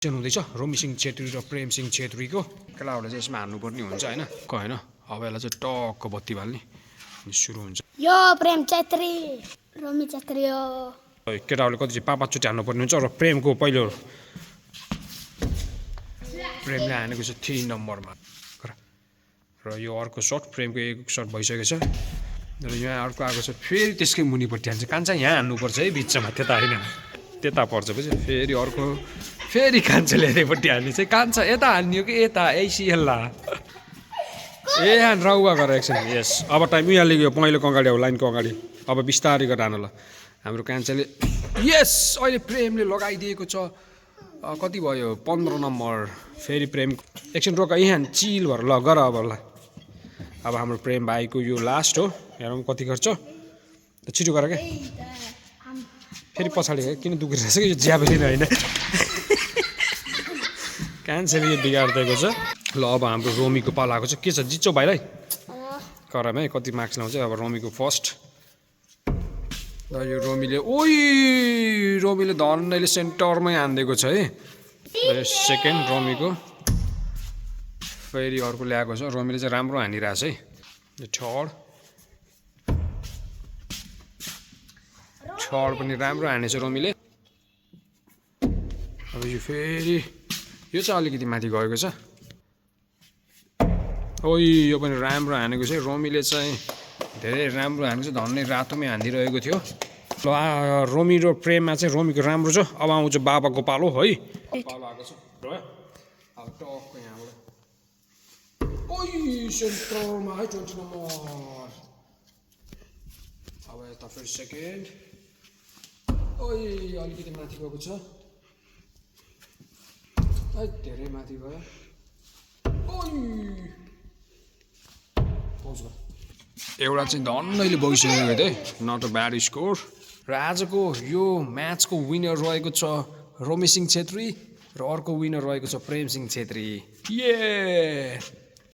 हुँदैछ रोमी सिंह छेत्री र प्रेम सिंह छेत्रीको केटाहरूले चाहिँ यसमा हान्नुपर्ने हुन्छ होइन होइन अब यसलाई चाहिँ टक्क बत्ती बाल्ने सुरु हुन्छ यो प्रेम छेत्री रोमी छेत्री हो केटाहरूले कति चाहिँ 5-5 चोटि हान्नुपर्ने हुन्छ र प्रेमको पहिलो प्रेमले हानेको छ 3 नम्बरमा र यो अर्को सर्ट प्रेमको एक सर्ट भइसकेको छ र यहाँ अर्को आएको छ फेरि त्यसकै मुनिपट्टि हान्छ कान्छा यहाँ हान्नुपर्छ है बिचमा त्यता होइन त्यता पर्छ पछि फेरि अर्को फेरि कान्छाले यतैपट्टि हान्ने चाहिँ कान्छा यता हान्ने हो कि यता एसिएल्ला ए रौवा गरेर एकछिन यस अब टाइम उहाँले यो पहिलोको अगाडि अब लाइनको अगाडि अब बिस्तारै गरेर हान ल हाम्रो कान्छाले यस अहिले प्रेमले लगाइदिएको छ कति भयो 15 नम्बर फेरि प्रेम एकछिन रोक यहाँ चिल भएर ल गर अब ल अब हाम्रो प्रेम भाइको यो लास्ट हो हेरौँ कति गर्छ छिटो गर क्या फेरि पछाडि किन दुखिरहेछ कि यो ज्याभलिन होइन क्यान्सर यो बिगारिदिएको छ ल अब हाम्रो रोमीको पालो आएको छ के छ जित्छौ भाइलाई कराम है कति मार्क्स ल्याउँछ अब रोमीको फर्स्ट ल यो रोमीले रोमीले धन्नैले सेन्टरमै हानिदिएको छ है सेकेन्ड रोमीको फेरि अर्को ल्याएको छ रोमीले चाहिँ राम्रो हानिरहेछ है थर्ड पनि राम्रो हानेछ रोमीले अब यो फेरि यो चाहिँ अलिकति माथि गएको छ यो पनि राम्रो हानेको छ रोमीले चाहिँ धेरै राम्रो हानेको छ धन्नै रातोमै हानिदिरहेको थियो ल रोमी र प्रेममा चाहिँ रोमीको राम्रो छ अब आउँछ बाबाको पालो है पालो आएको छ र अब टक्क यहाँबाट सेन्टरमा है 20 नम्बर अब यता फेरि सेकेन्ड अलिकति माथि गएको छ धेरै माथि गयो एउटा चाहिँ धन्नैले बगिसकेको थिएँ नट अ ब्याड स्कोर र आजको यो म्याचको विनर रहेको छ रोमी सिंह छेत्री र अर्को विनर रहेको छ प्रेम सिंह छेत्री